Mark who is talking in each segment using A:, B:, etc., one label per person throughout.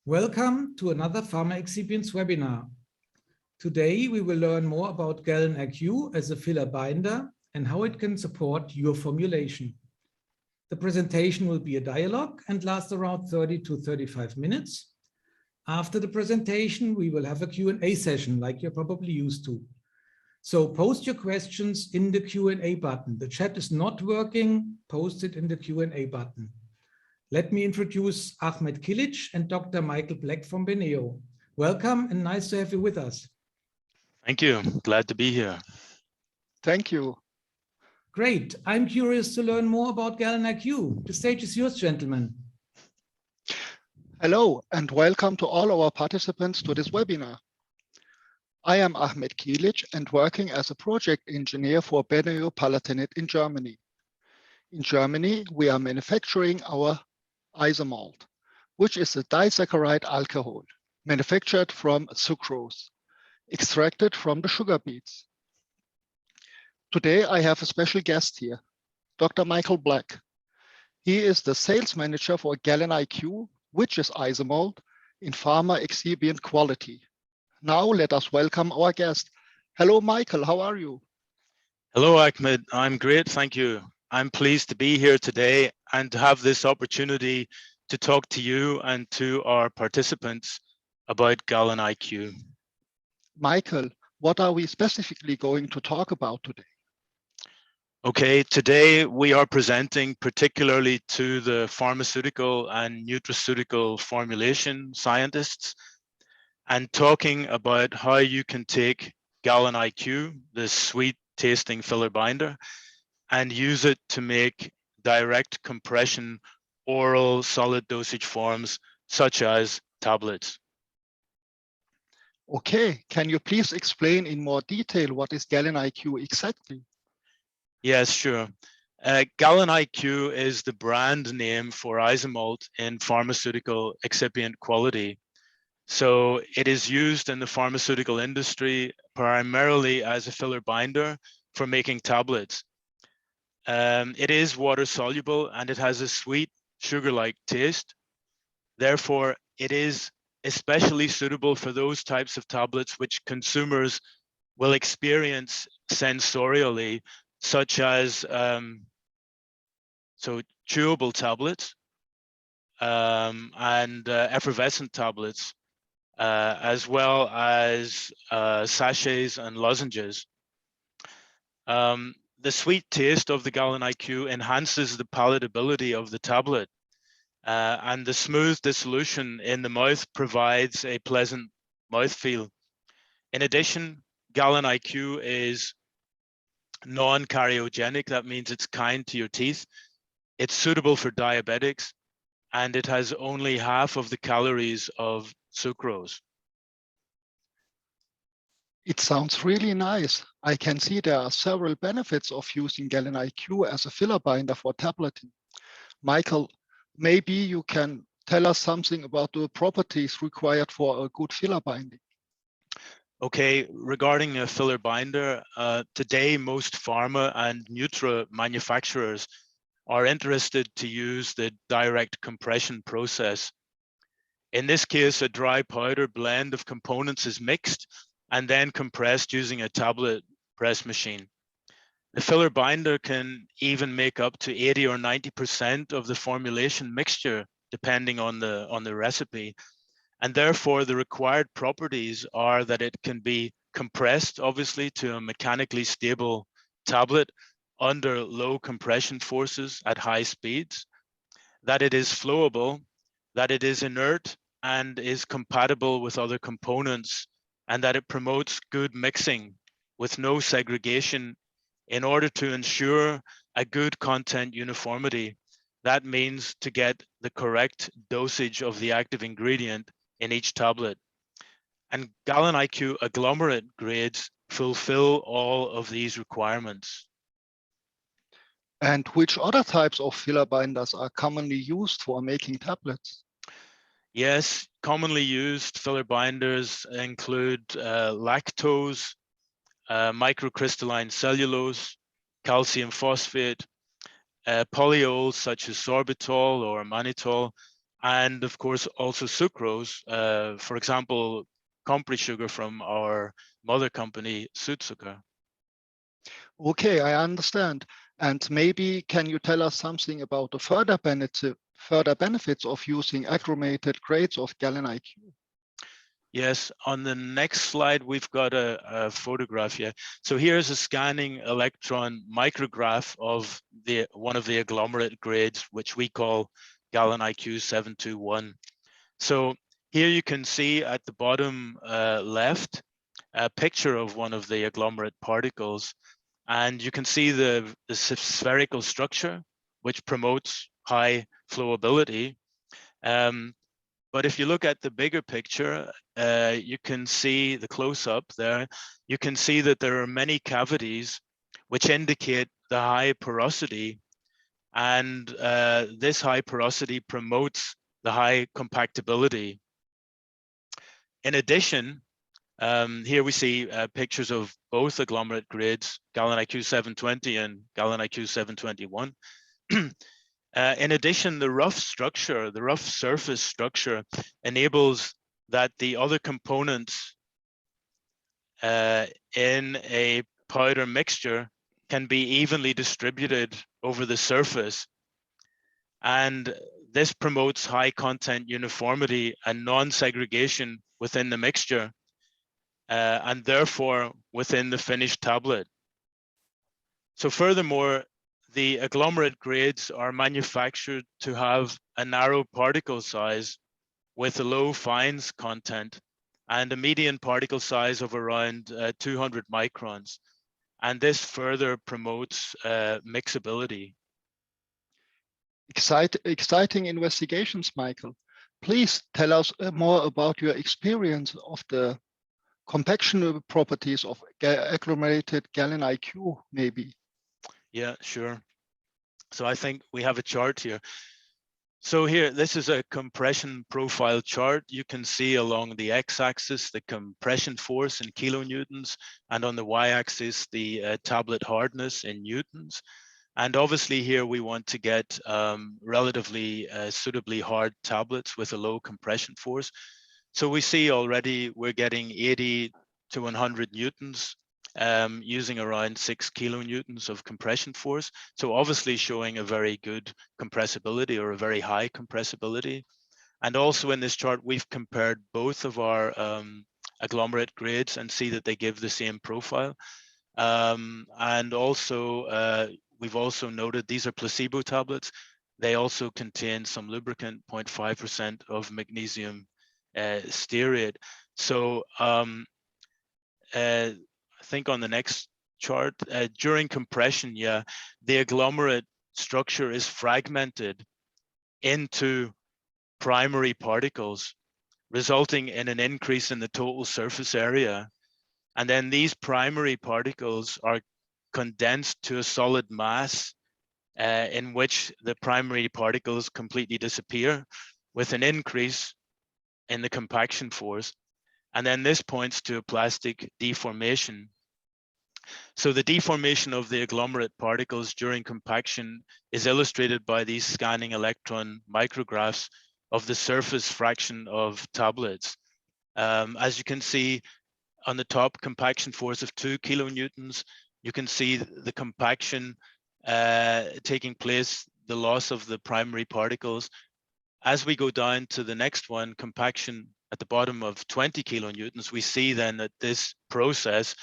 A: Welcome to another Pharma Excipients webinar. Today we will learn more about galenIQ as a filler binder and how it can support your formulation. The presentation will be a dialogue and last around 30 to 35 minutes. After the presentation, we will have a Q&A session like you're probably used to. So post your questions in the Q&A button. The chat is not working, post it in the Q&A button. Let me introduce Ahmed Kilic and Dr. Michael Black from Beneo. Welcome and nice to have you with us.
B: Thank you. Glad to be here.
C: Thank you.
A: Great. I'm curious to learn more about galenIQ. The stage is yours, gentlemen.
C: Hello and welcome to all our participants to this webinar. I am Ahmed Kilic and working as a project engineer for Beneo Palatinate in Germany. In Germany, we are manufacturing our isomalt, which is a disaccharide alcohol manufactured from sucrose, extracted from the sugar beets. Today, I have a special guest here, Dr. Michael Black. He is the sales manager for galenIQ, which is isomalt in pharma excipient quality. Now let us welcome our guest. Hello, Michael, how are you?
B: Hello, Ahmed. I'm great, thank you. I'm pleased to be here today and to have this opportunity to talk to you and to our participants about galenIQ.
C: Michael, what are we specifically going to talk about today?
B: Okay, today we are presenting particularly to the pharmaceutical and nutraceutical formulation scientists and talking about how you can take galenIQ, this sweet tasting filler binder, and use it to make direct compression oral solid dosage forms such as tablets.
C: Okay, can you please explain in more detail what is galenIQ exactly?
B: Yes, sure. galenIQ is the brand name for isomalt in pharmaceutical excipient quality. So it is used in the pharmaceutical industry primarily as a filler binder for making tablets. It is water soluble and it has a sweet sugar-like taste. Therefore, it is especially suitable for those types of tablets which consumers will experience sensorially, such as chewable tablets and effervescent tablets, as well as sachets and lozenges. The sweet taste of the galenIQ enhances the palatability of the tablet, and the smooth dissolution in the mouth provides a pleasant mouthfeel. In addition, galenIQ is non-cariogenic. That means it's kind to your teeth. It's suitable for diabetics, and it has only half of the calories of sucrose.
C: It sounds really nice. I can see there are several benefits of using galenIQ as a filler binder for tableting. Michael, maybe you can tell us something about the properties required for a good filler binding.
B: Okay, regarding a filler binder, today most pharma and nutra manufacturers are interested to use the direct compression process. In this case, a dry powder blend of components is mixed and then compressed using a tablet press machine. The filler binder can even make up to 80 or 90% of the formulation mixture, depending on the recipe. And therefore, the required properties are that it can be compressed, obviously, to a mechanically stable tablet under low compression forces at high speeds, that it is flowable, that it is inert and is compatible with other components, and that it promotes good mixing with no segregation in order to ensure a good content uniformity. That means to get the correct dosage of the active ingredient in each tablet. And galenIQ agglomerate grades fulfill all of these requirements.
C: And which other types of filler binders are commonly used for making tablets?
B: Yes, commonly used filler binders include lactose, microcrystalline cellulose, calcium phosphate, polyols such as sorbitol or mannitol, and of course also sucrose, for example, compre sugar from our mother company, Südzucker.
C: Okay, I understand. And maybe can you tell us something about the further benefits of using aggregated grades of galenIQ?
B: Yes, on the next slide, we've got a photograph here. So here's a scanning electron micrograph of one of the agglomerate grades, which we call galenIQ 721. So here you can see at the bottom left a picture of one of the agglomerate particles, and you can see the spherical structure, which promotes high flowability. But if you look at the bigger picture, you can see the close-up there. You can see that there are many cavities which indicate the high porosity, and this high porosity promotes the high compactability. In addition, here we see pictures of both agglomerate grades, galenIQ 720 and galenIQ 721. In addition, the rough surface structure enables that the other components in a powder mixture can be evenly distributed over the surface. And this promotes high content uniformity and non-segregation within the mixture, and therefore within the finished tablet. So furthermore, the agglomerate grades are manufactured to have a narrow particle size with a low fines content and a median particle size of around 200 microns. And this further promotes mixability.
C: Exciting investigations, Michael. Please tell us more about your experience of the compaction properties of agglomerated galenIQ, maybe.
B: Yeah, sure. So I think we have a chart here. So here, this is a compression profile chart. You can see along the x-axis the compression force in kilonewtons, and on the y-axis the tablet hardness in newtons. And obviously here we want to get relatively suitably hard tablets with a low compression force. So we see already we're getting 80 to 100 newtons using around 6 kilonewtons of compression force. So obviously showing a very good compressibility or a very high compressibility. And also in this chart, we've compared both of our agglomerate grades and see that they give the same profile. And also, we've also noted these are placebo tablets. They also contain some lubricant, 0.5% of magnesium stearate. So I think on the next chart, during compression, yeah, the agglomerate structure is fragmented into primary particles, resulting in an increase in the total surface area. And then these primary particles are condensed to a solid mass in which the primary particles completely disappear with an increase in the compaction force. And then this points to a plastic deformation. So the deformation of the agglomerate particles during compaction is illustrated by these scanning electron micrographs of the surface fraction of tablets. As you can see on the top, compaction force of 2 kilonewtons, you can see the compaction taking place, the loss of the primary particles. As we go down to the next one, compaction at the bottom of 20 kilonewtons, we see then that this process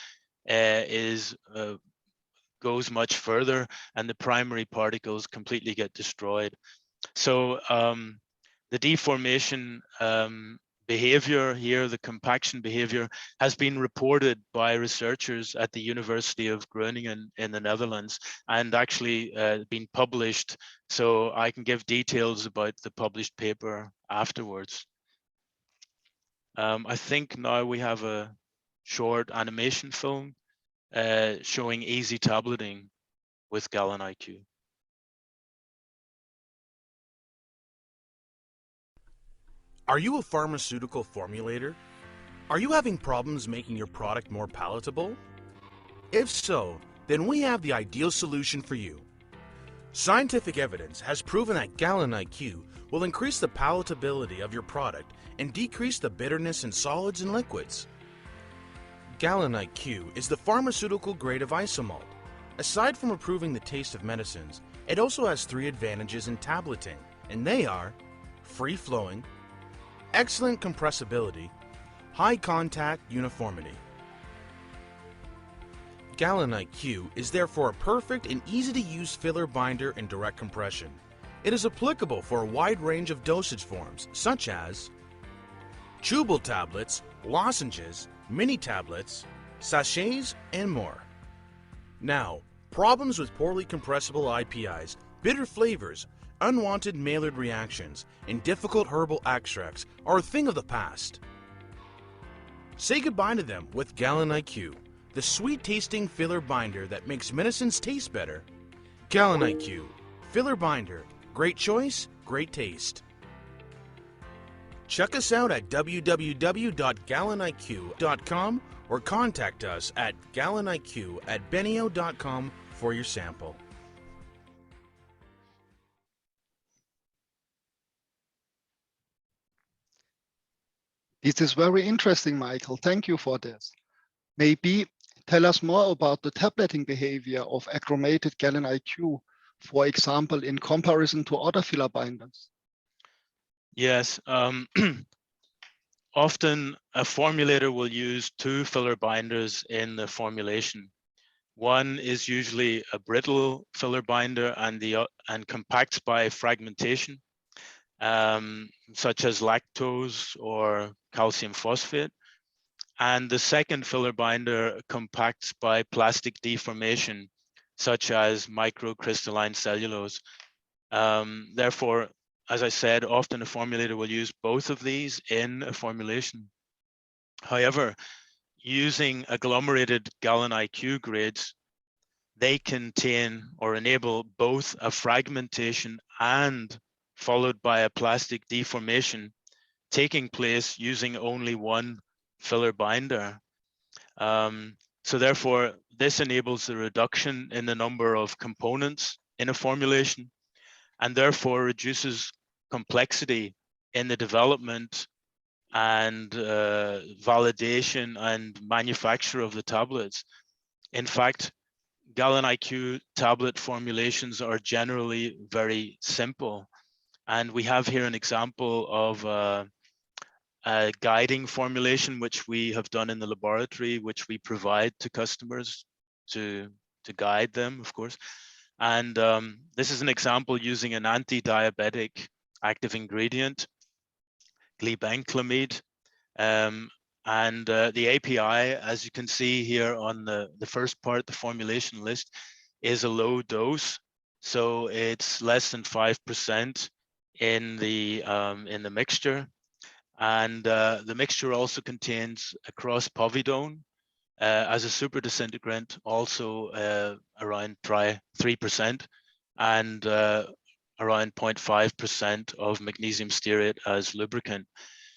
B: goes much further and the primary particles completely get destroyed. So the deformation behavior here, the compaction behavior, has been reported by researchers at the University of Groningen in the Netherlands and actually been published. So I can give details about the published paper afterwards. I think now we have a short animation film showing easy tableting with galenIQ.
D: Are you a pharmaceutical formulator? Are you having problems making your product more palatable? If so, then we have the ideal solution for you. Scientific evidence has proven that galenIQ will increase the palatability of your product and decrease the bitterness in solids and liquids. galenIQ is the pharmaceutical grade of isomalt. Aside from improving the taste of medicines, it also has 3 advantages in tableting, and they are free-flowing, excellent compressibility, high contact uniformity. galenIQ is therefore a perfect and easy-to-use filler binder in direct compression. It is applicable for a wide range of dosage forms, such as chewable tablets, lozenges, mini tablets, sachets, and more. Now, problems with poorly compressible IPIs, bitter flavors, unwanted Maillard reactions, and difficult herbal extracts are a thing of the past. Say goodbye to them with galenIQ, the sweet-tasting filler binder that makes medicines taste better. galenIQ, filler binder, great choice, great taste. Check us out at www.galeniq.com or contact us at galeniq@benio.com for your sample.
C: This is very interesting, Michael. Thank you for this. Maybe tell us more about the tableting behavior of achromated galenIQ, for example, in comparison to other filler binders.
B: Yes, often a formulator will use 2 filler binders in the formulation. One is usually a brittle filler binder and compacts by fragmentation, such as lactose or calcium phosphate. And the second filler binder compacts by plastic deformation, such as microcrystalline cellulose. Therefore, as I said, often a formulator will use both of these in a formulation. However, using agglomerated galenIQ grades, they contain or enable both a fragmentation and followed by a plastic deformation taking place using only one filler binder. So therefore, this enables the reduction in the number of components in a formulation and therefore reduces complexity in the development and validation and manufacture of the tablets. In fact, galenIQ tablet formulations are generally very simple. And we have here an example of a guiding formulation, which we have done in the laboratory, which we provide to customers to guide them, of course. And this is an example using an anti-diabetic active ingredient, glibenclamide. And the API, as you can see here on the first part, the formulation list, is a low dose. So it's less than 5% in the mixture. And the mixture also contains a cross-povidone as a super disintegrant, also around 3%, and around 0.5% of magnesium stearate as lubricant.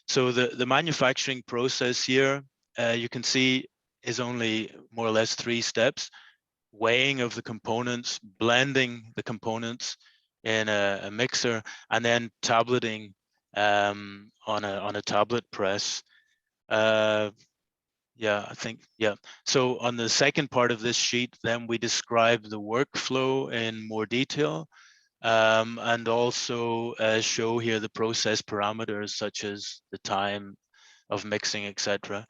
B: So the manufacturing process here, you can see, is only more or less 3 steps: weighing of the components, blending the components in a mixer, and then tableting on a tablet press. Yeah, I think, yeah. So on the second part of this sheet, then we describe the workflow in more detail, and also show here the process parameters such as the time of mixing, etc.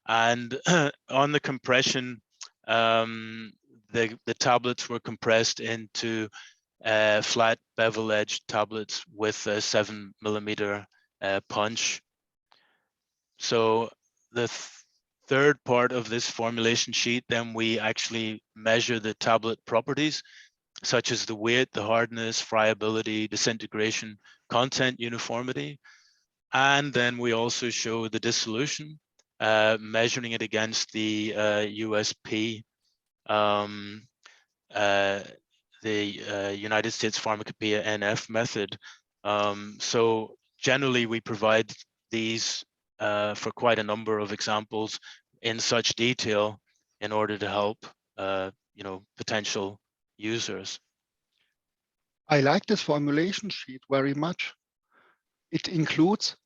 B: And on the compression, the tablets were compressed into flat bevel edged tablets with a 7mm punch. So the third part of this formulation sheet, then we actually measure the tablet properties, such as the weight, the hardness, friability, disintegration, content uniformity. And then we also show the dissolution, measuring it against the USP, the United States Pharmacopoeia NF method. So generally we provide these for quite a number of examples in such detail in order to help potential users.
C: I like this formulation sheet very much. It includes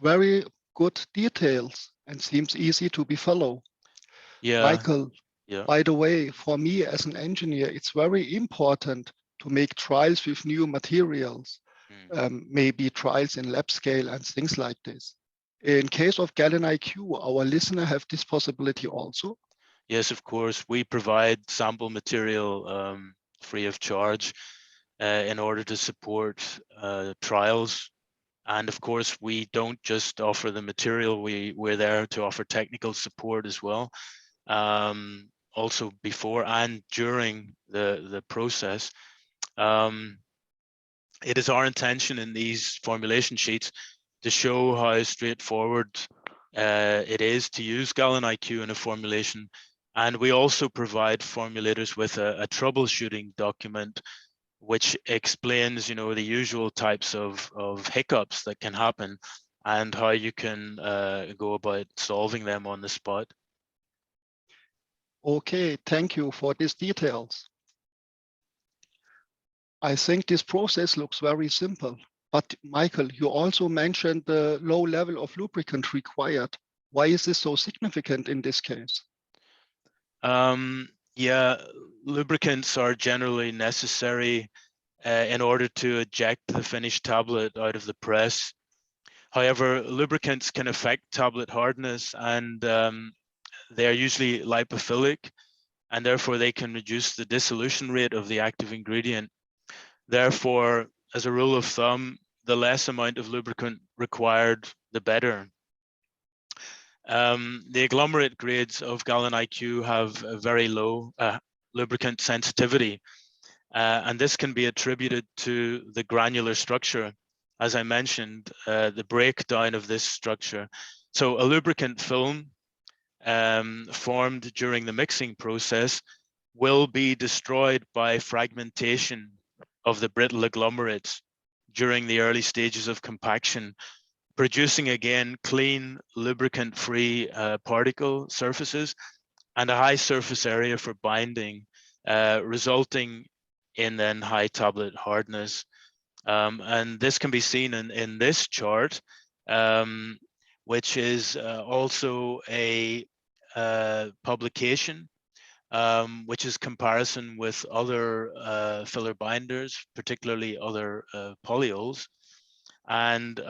C: very good details and seems easy to be followed.
B: Yeah,
C: Michael,
B: yeah.
C: by the way, for me as an engineer, it's very important to make trials with new materials, maybe trials in lab scale and things like this. In case of galenIQ, our listener have this possibility also.
B: Yes, of course. We provide sample material free of charge in order to support trials. And of course, we don't just offer the material, we're there to offer technical support as well. Also before and during the process. It is our intention in these formulation sheets to show how straightforward it is to use galenIQ in a formulation. And we also provide formulators with a troubleshooting document which explains, the usual types of hiccups that can happen and how you can go about solving them on the spot.
C: Okay, thank you for these details. I think this process looks very simple, but Michael, you also mentioned the low level of lubricant required. Why is this so significant in this case?
B: Yeah, lubricants are generally necessary in order to eject the finished tablet out of the press. However, lubricants can affect tablet hardness, and they are usually lipophilic, and therefore they can reduce the dissolution rate of the active ingredient. Therefore, as a rule of thumb, the less amount of lubricant required, the better. The agglomerate grades of galenIQ have a very low lubricant sensitivity, and this can be attributed to the granular structure. As I mentioned, the breakdown of this structure. So a lubricant film formed during the mixing process will be destroyed by fragmentation of the brittle agglomerates during the early stages of compaction, producing again clean, lubricant-free particle surfaces and a high surface area for binding, resulting in then high tablet hardness. And this can be seen in this chart, which is also a publication, which is comparison with other filler binders, particularly other polyols. And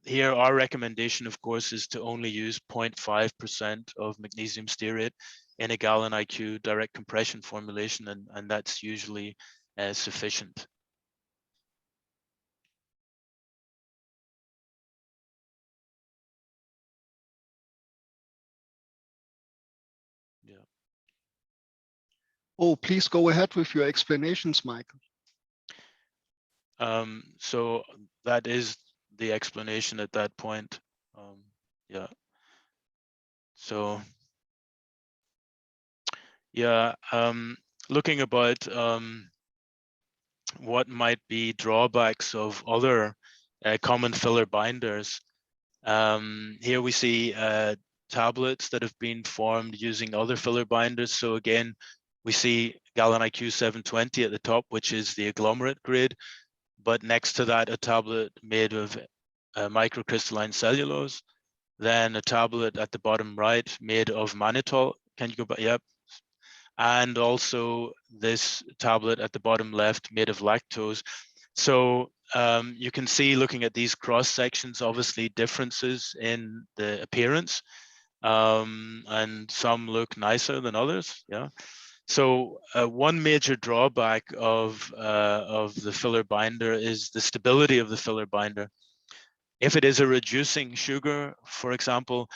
B: here our recommendation, of course, is to only use 0.5% of magnesium stearate in a galenIQ direct compression formulation, and that's usually sufficient. Yeah.
C: Oh, please go ahead with your explanations, Michael.
B: So that is the explanation at that point. Yeah. So yeah, looking about what might be drawbacks of other common filler binders. Here we see tablets that have been formed using other filler binders. So again, we see galenIQ 720 at the top, which is the agglomerate grade, but next to that, a tablet made of microcrystalline cellulose, then a tablet at the bottom right made of mannitol. Can you go back? Yep. And also this tablet at the bottom left made of lactose. So you can see, looking at these cross sections, obviously differences in the appearance, and some look nicer than others. Yeah. So one major drawback of the filler binder is the stability of the filler binder. If it is a reducing sugar, for example,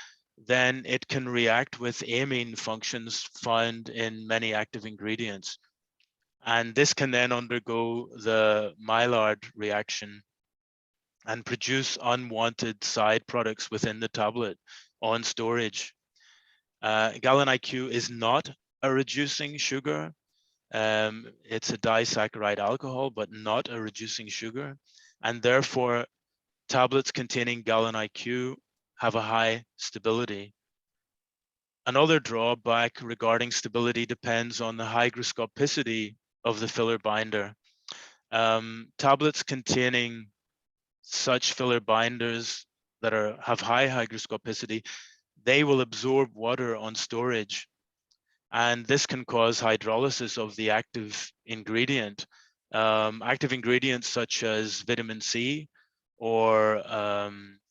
B: then it can react with amine functions found in many active ingredients. And this can then undergo the Maillard reaction and produce unwanted side products within the tablet on storage. galenIQ is not a reducing sugar. It's a disaccharide alcohol, but not a reducing sugar. And therefore, tablets containing galenIQ have a high stability. Another drawback regarding stability depends on the hygroscopicity of the filler binder. Tablets containing such filler binders that have high hygroscopicity, they will absorb water on storage, and this can cause hydrolysis of the active ingredient. Active ingredients such as vitamin C or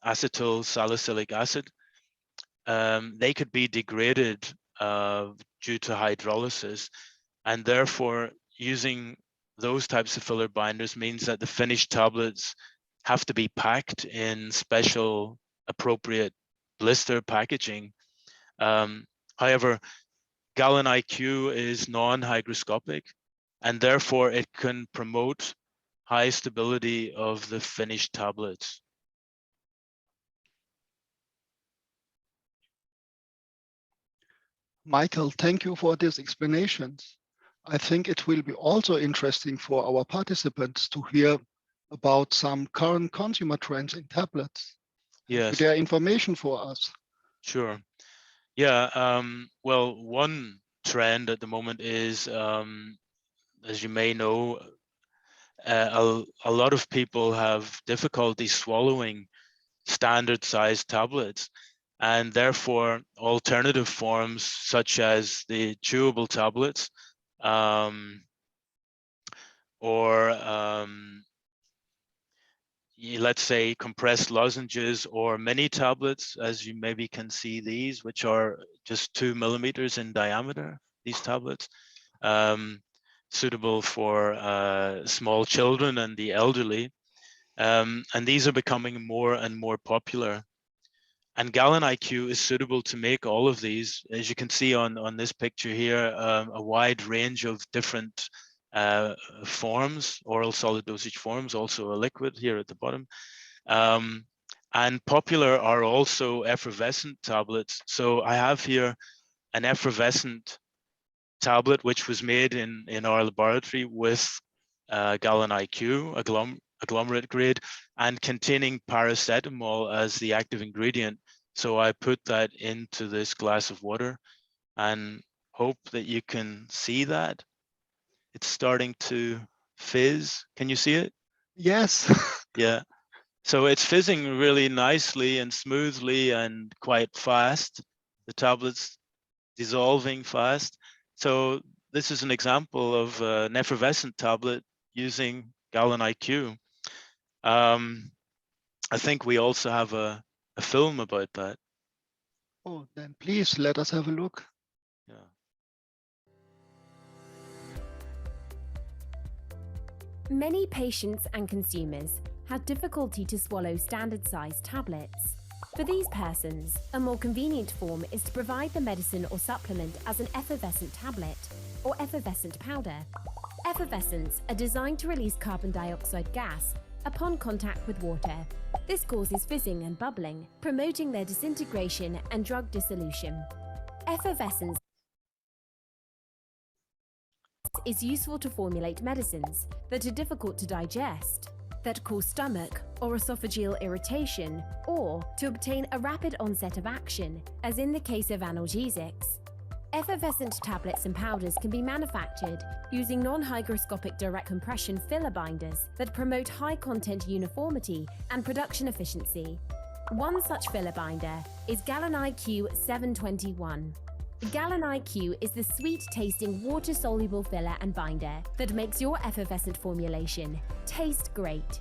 B: acetyl salicylic acid, they could be degraded due to hydrolysis, and therefore using those types of filler binders means that the finished tablets have to be packed in special appropriate blister packaging. However, galenIQ is non-hygroscopic, and therefore it can promote high stability of the finished tablets.
C: Michael, thank you for these explanations. I think it will be also interesting for our participants to hear about some current consumer trends in tablets.
B: Yes.
C: Is there information for us?
B: Sure. Yeah. Well, one trend at the moment is, as you may know, a lot of people have difficulty swallowing standard sized tablets, and therefore alternative forms such as the chewable tablets or let's say compressed lozenges or mini tablets, as you maybe can see these, which are just 2 millimeters in diameter, these tablets, suitable for small children and the elderly. And these are becoming more and more popular. And galenIQ is suitable to make all of these. As you can see on this picture here, a wide range of different forms, oral solid dosage forms, also a liquid here at the bottom. And popular are also effervescent tablets. So I have here an effervescent tablet, which was made in our laboratory with galenIQ, agglomerate grade, and containing paracetamol as the active ingredient. So I put that into this glass of water and hope that you can see that. It's starting to fizz. Can you see it?
C: Yes.
B: Yeah. So it's fizzing really nicely and smoothly and quite fast. The tablet's dissolving fast. So this is an example of an effervescent tablet using galenIQ. I think we also have a film about that.
C: Oh, then please let us have a look.
B: Yeah.
E: Many patients and consumers have difficulty to swallow standard-sized tablets. For these persons, a more convenient form is to provide the medicine or supplement as an effervescent tablet or effervescent powder. Effervescents are designed to release carbon dioxide gas upon contact with water. This causes fizzing and bubbling, promoting their disintegration and drug dissolution. Effervescence is useful to formulate medicines that are difficult to digest, that cause stomach or esophageal irritation, or to obtain a rapid onset of action, as in the case of analgesics. Effervescent tablets and powders can be manufactured using non-hygroscopic direct compression filler binders that promote high-content uniformity and production efficiency. One such filler binder is galenIQ 721. galenIQ is the sweet-tasting water-soluble filler and binder that makes your effervescent formulation taste great.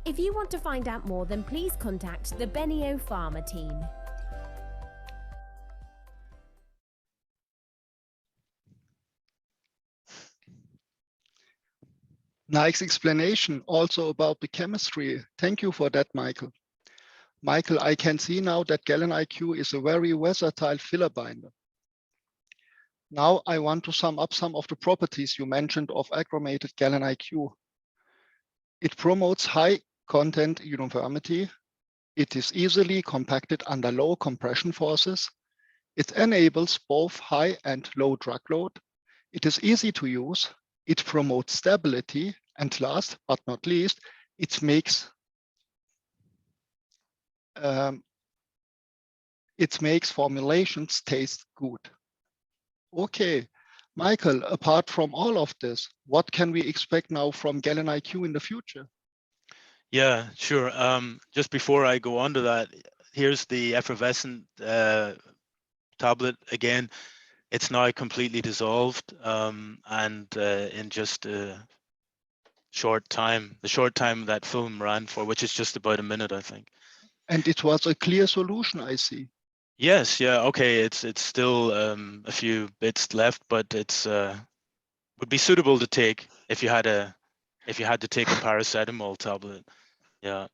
E: If you want to find out more, then please contact the Benio Pharma team.
C: Nice explanation also about the chemistry. Thank you for that, Michael. Michael, I can see now that galenIQ is a very versatile filler binder. Now I want to sum up some of the properties you mentioned of aggregated galenIQ. It promotes high content uniformity. It is easily compacted under low compression forces. It enables both high and low drug load. It is easy to use. It promotes stability. And last but not least, it makes formulations taste good. Okay, Michael, apart from all of this, what can we expect now from galenIQ in the future?
B: Yeah, sure. Just before I go on to that, here's the effervescent tablet again. It's now completely dissolved, and in just a short time, the short time that film ran for, which is just about a minute, I think.
C: And it was a clear solution, I see.
B: Yes, yeah, okay. It's still a few bits left, but it's would be suitable to take if you had to take a paracetamol tablet. Yeah.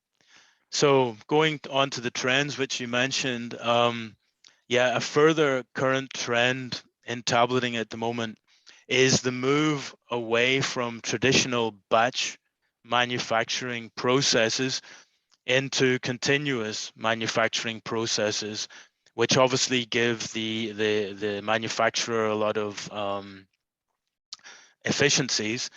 B: So going on to the trends which you mentioned, yeah, a further current trend in tableting at the moment is the move away from traditional batch manufacturing processes into continuous manufacturing processes, which obviously give the manufacturer a lot of efficiencies.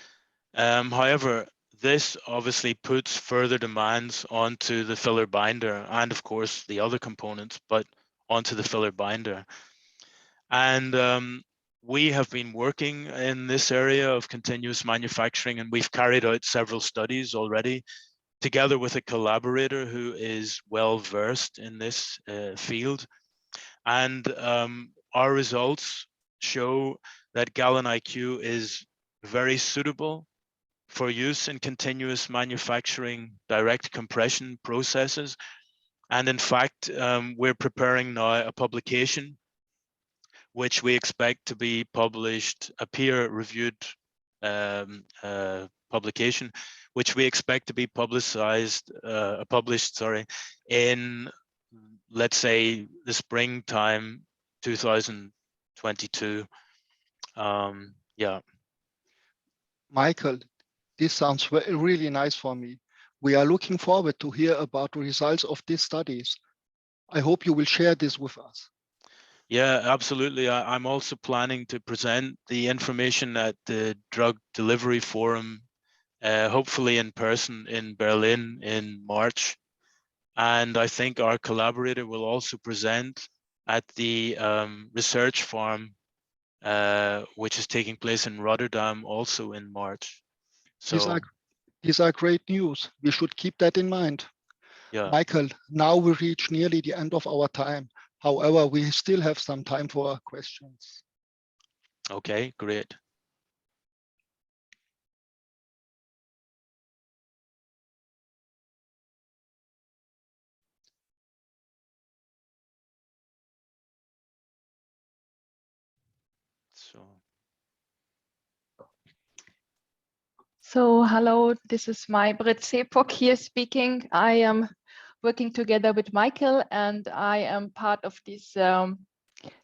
B: However, this obviously puts further demands onto the filler binder and of course the other components, but onto the filler binder. And we have been working in this area of continuous manufacturing, and we've carried out several studies already together with a collaborator who is well versed in this field. And our results show that galenIQ is very suitable for use in continuous manufacturing direct compression processes. And in fact, we're preparing now a publication which we expect to be published, a peer-reviewed publication, which we expect to be published, in, let's say, the springtime 2022. Yeah.
C: Michael, this sounds really nice for me. We are looking forward to hear about the results of these studies. I hope you will share this with us.
B: Yeah, absolutely. I'm also planning to present the information at the Drug Delivery Forum, hopefully in person in Berlin in March. And I think our collaborator will also present at the research farm, which is taking place in Rotterdam also in March. So
C: These are great news. We should keep that in mind.
B: yeah.
C: Michael, now we reach nearly the end of our time. However, we still have some time for questions.
B: Okay, great.
F: So hello, this is my Britt Sepok here speaking. I am working together with Michael, and I am part of this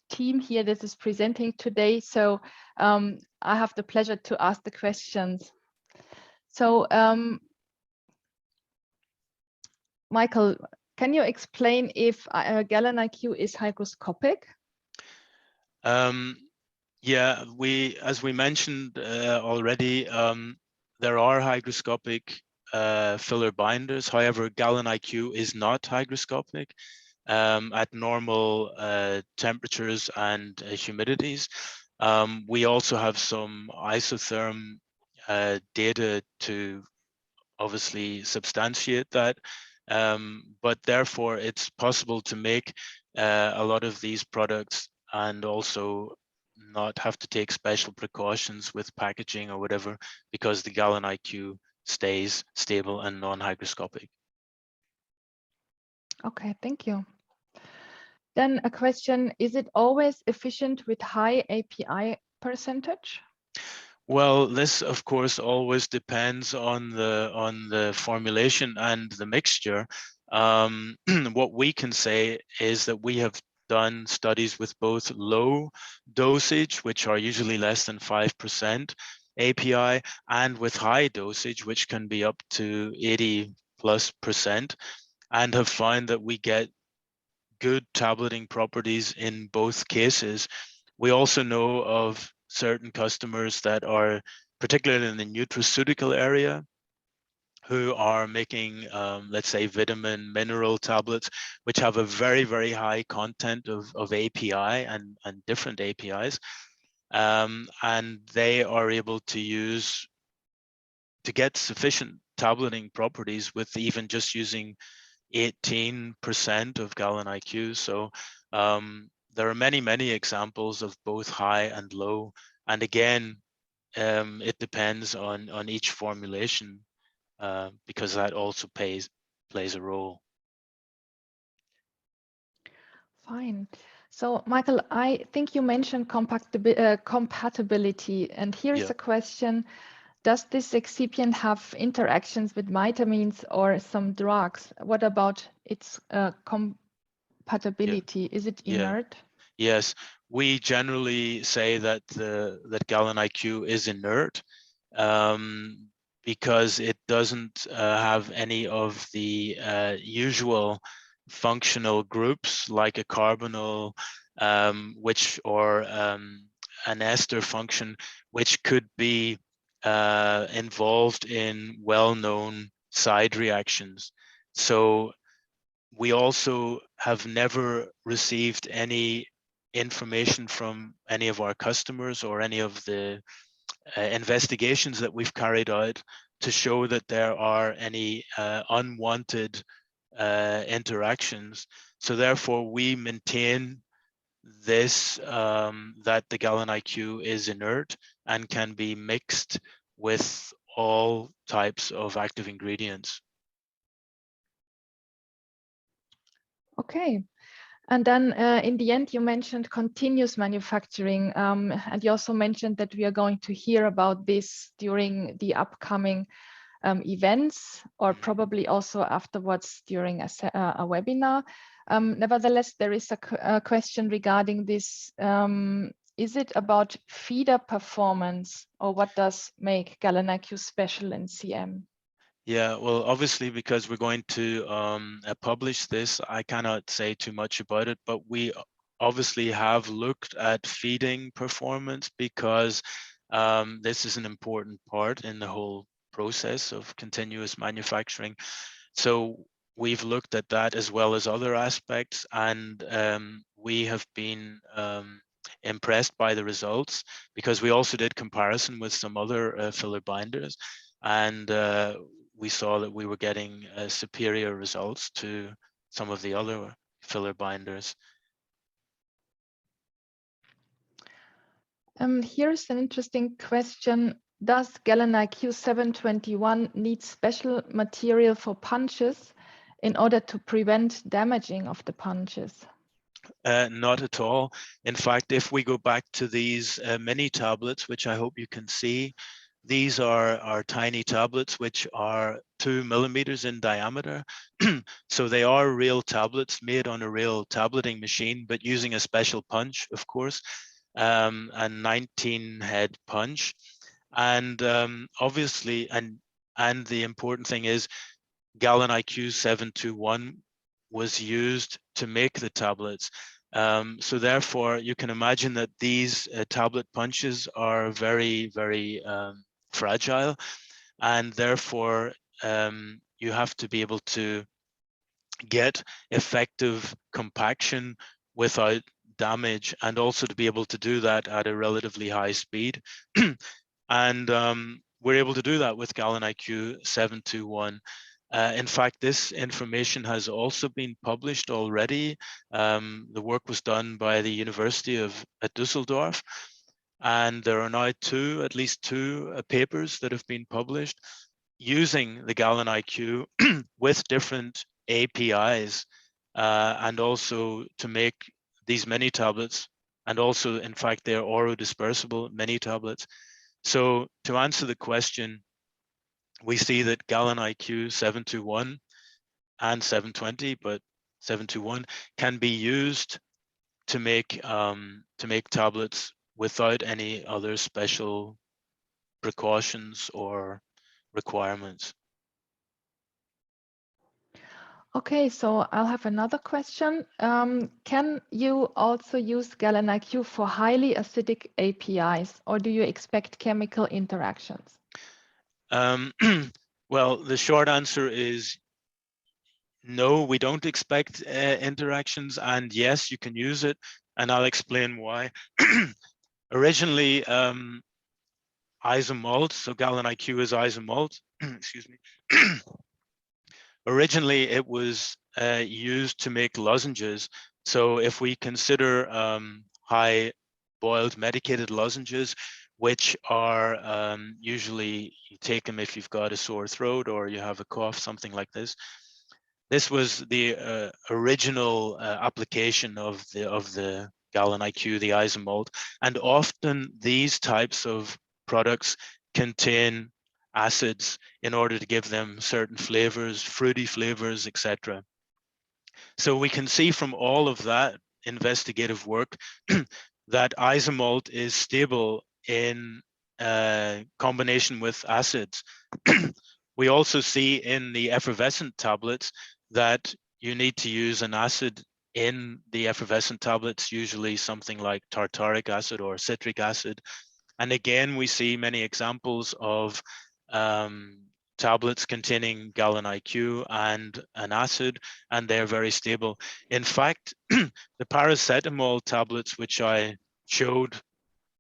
F: team here that is presenting today. So I have the pleasure to ask the questions. So Michael, can you explain if galenIQ is hygroscopic?
B: Yeah, as we mentioned already, there are hygroscopic filler binders. However, galenIQ is not hygroscopic at normal temperatures and humidities. We also have some isotherm data to obviously substantiate that, but therefore it's possible to make a lot of these products and also not have to take special precautions with packaging or whatever, because the galenIQ stays stable and non-hygroscopic.
F: Okay, thank you. Then a question, is it always efficient with high API percentage?
B: Well, this of course always depends on the formulation and the mixture. What we can say is that we have done studies with both low dosage, which are usually less than 5% API, and with high dosage, which can be up to 80+%, and have found that we get good tableting properties in both cases. We also know of certain customers that are, particularly in the nutraceutical area, who are making, let's say, vitamin mineral tablets, which have a very, very high content of API and different APIs. and they are able to get sufficient tableting properties with even just using 18% of galenIQ. So there are many examples of both high and low, and again, it depends on each formulation, because that also plays a role.
F: Fine. So, Michael, I think you mentioned compatibility, and here's
B: Yeah.
F: a question. Does this excipient have interactions with vitamins or some drugs? What about its compatibility? Is it
B: Yeah.
F: inert?
B: Yes, we generally say that that galenIQ is inert, because it doesn't have any of the usual functional groups like a carbonyl, or an ester function, which could be involved in well-known side reactions. So we also have never received any information from any of our customers or any of the investigations that we've carried out to show that there are any unwanted interactions. So therefore, we maintain this, that the galenIQ is inert and can be mixed with all types of active ingredients.
F: Okay. And then in the end, you mentioned continuous manufacturing, and you also mentioned that we are going to hear about this during the upcoming events, or probably also afterwards during a webinar. Nevertheless, there is a question regarding this. Is it about feeder performance, or what does make galenIQ special in CM?
B: Yeah, well, obviously, because we're going to publish this, I cannot say too much about it, but we obviously have looked at feeding performance, because this is an important part in the whole process of continuous manufacturing. So we've looked at that as well as other aspects, and we have been impressed by the results, because we also did comparison with some other filler binders, and we saw that we were getting superior results to some of the other filler binders.
F: Here's an interesting question. Does galenIQ 721 need special material for punches in order to prevent damaging of the punches?
B: Not at all. In fact, if we go back to these mini tablets, which I hope you can see, these are tiny tablets which are 2 millimeters in diameter. So they are real tablets made on a real tableting machine, but using a special punch, of course, a 19 head punch. And obviously, and the important thing is galenIQ 721 was used to make the tablets. So therefore, you can imagine that these tablet punches are very fragile, and therefore you have to be able to get effective compaction without damage, and also to be able to do that at a relatively high speed. And we're able to do that with galenIQ 721. In fact, this information has also been published already. The work was done by the University of Düsseldorf, and there are now at least two papers that have been published using the galenIQ with different APIs, and also to make these mini tablets, and also, in fact, they're orodispersible mini tablets. So to answer the question, we see that galenIQ 721 and 720, but 721 can be used to make tablets without any other special precautions or requirements.
F: Okay, so I'll have another question. Can you also use galenIQ for highly acidic APIs, or do you expect chemical interactions?
B: Well, the short answer is no, we don't expect interactions, and yes, you can use it, and I'll explain why. Originally, isomalt, so galenIQ is isomalt, excuse me. Originally, it was used to make lozenges. So if we consider high boiled medicated lozenges, which are usually, you take them if you've got a sore throat or you have a cough, something like this. This was the original application of the galenIQ, the isomalt, and often these types of products contain acids in order to give them certain flavors, fruity flavors, etc. So we can see from all of that investigative work that isomalt is stable in combination with acids. We also see in the effervescent tablets that you need to use an acid in the effervescent tablets, usually something like tartaric acid or citric acid. And again, we see many examples of tablets containing galenIQ and an acid, and they're very stable. In fact, the paracetamol tablets, which I showed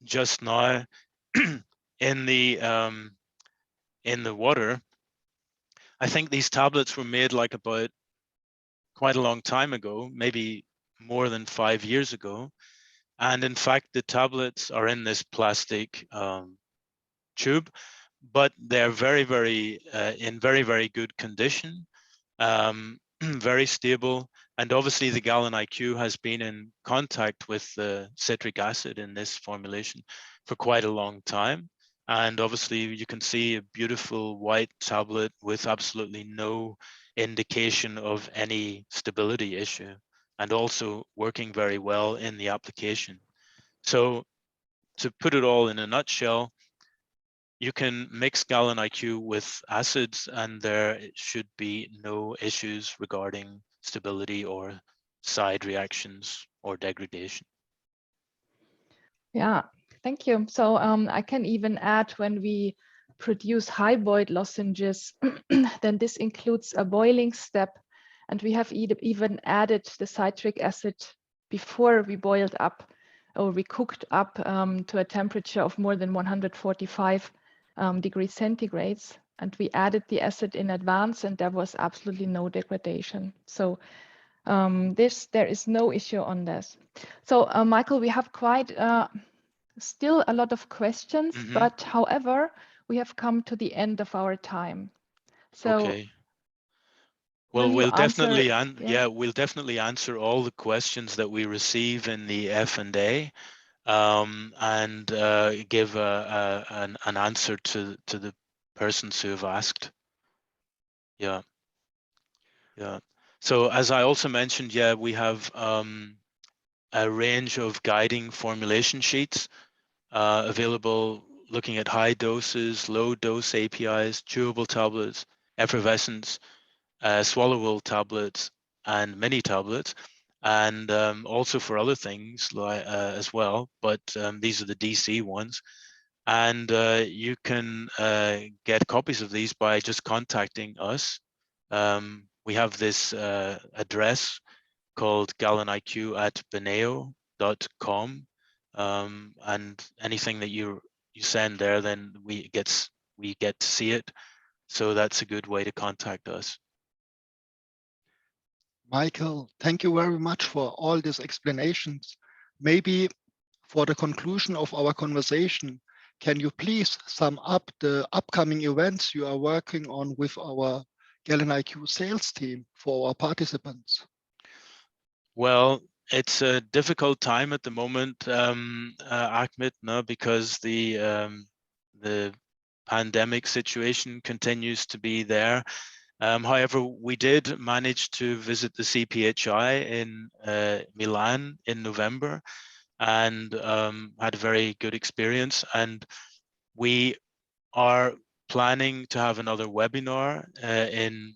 B: just now in the water, I think these tablets were made like about quite a long time ago, maybe more than 5 years ago. And in fact, the tablets are in this plastic tube, but they're very, very in very, very good condition, very stable. And obviously the galenIQ has been in contact with the citric acid in this formulation for quite a long time. And obviously you can see a beautiful white tablet with absolutely no indication of any stability issue, and also working very well in the application. So to put it all in a nutshell, you can mix galenIQ with acids and there should be no issues regarding stability or side reactions or degradation.
F: Yeah, thank you. So I can even add, when we produce high boiled lozenges, then this includes a boiling step. And we have even added the citric acid before we boiled up, or we cooked up to a temperature of more than 145 degrees centigrades. And we added the acid in advance and there was absolutely no degradation. So there is no issue on this. So Michael, we have quite still a lot of questions, but however, we have come to the end of our time. So
B: okay. Well, we'll definitely we'll definitely answer all the questions that we receive in the F&A, and give an answer to the persons who have asked. Yeah. So as I also mentioned, we have a range of guiding formulation sheets available, looking at high doses, low dose APIs, chewable tablets, effervescents, swallowable tablets, and mini tablets, and also for other things like as well, but these are the DC ones. And you can get copies of these by just contacting us. We have this address called galeniq@beneo.com, and anything that you send there, then we get to see it. So that's a good way to contact us.
C: Michael, thank you very much for all these explanations. Maybe for the conclusion of our conversation, can you please sum up the upcoming events you are working on with our galenIQ sales team for our participants?
B: Well, it's a difficult time at the moment, Ahmed, no, because the pandemic situation continues to be there. However, we did manage to visit the CPHI in Milan in November and had a very good experience. And we are planning to have another webinar in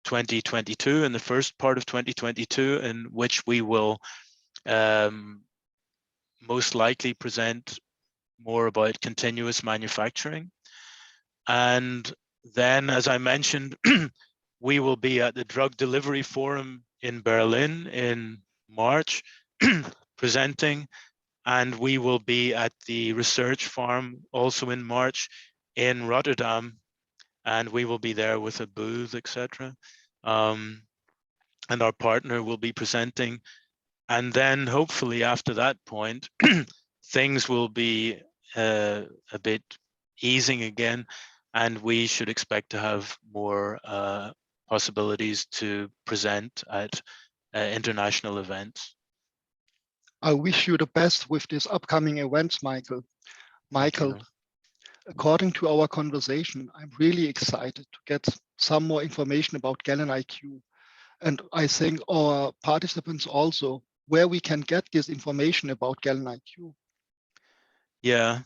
B: 2022, in the first part of 2022, in which we will most likely present more about continuous manufacturing. And then, as I mentioned, we will be at the Drug Delivery Forum in Berlin in March, presenting. And we will be at the research farm also in March in Rotterdam, and we will be there with a booth, etc. And our partner will be presenting. And then hopefully after that point, things will be a bit easing again, and we should expect to have more possibilities to present at international events.
C: I wish you the best with these upcoming events, Michael. Michael, according to our conversation, I'm really excited to get some more information about galenIQ. And I think our participants also, where we can get this information about galenIQ.
B: Yeah,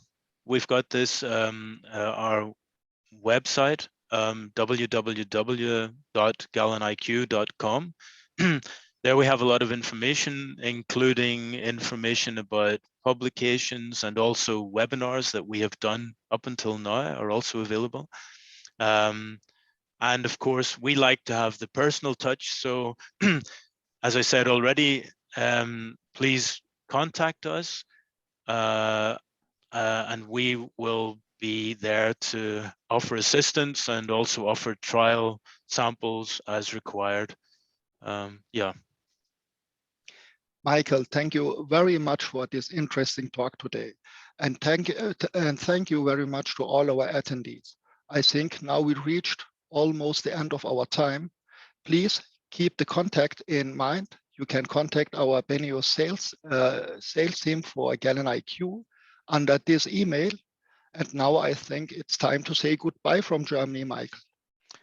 B: we've got this, our website, www.galeniq.com. There we have a lot of information, including information about publications, and also webinars that we have done up until now are also available. And of course, we like to have the personal touch. So as I said already, please contact us, and we will be there to offer assistance and also offer trial samples as required. Yeah.
C: Michael, thank you very much for this interesting talk today. And thank you very much to all our attendees. I think now we reached almost the end of our time. Please keep the contact in mind. You can contact our Benio sales team for galenIQ under this email. And now I think it's time to say goodbye from Germany, Michael.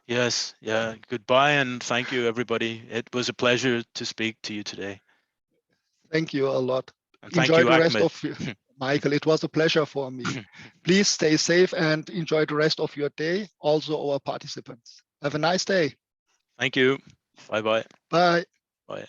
B: Yes, yeah, goodbye and thank you, everybody. It was a pleasure to speak to you today.
C: Thank you a lot.
B: And thank
C: Enjoy
B: you,
C: the rest
B: Ahmed.
C: of Michael, it was a pleasure for me. Please stay safe and enjoy the rest of your day, also our participants. Have a nice day.
B: Thank you. Bye-bye.
C: Bye.
B: Bye.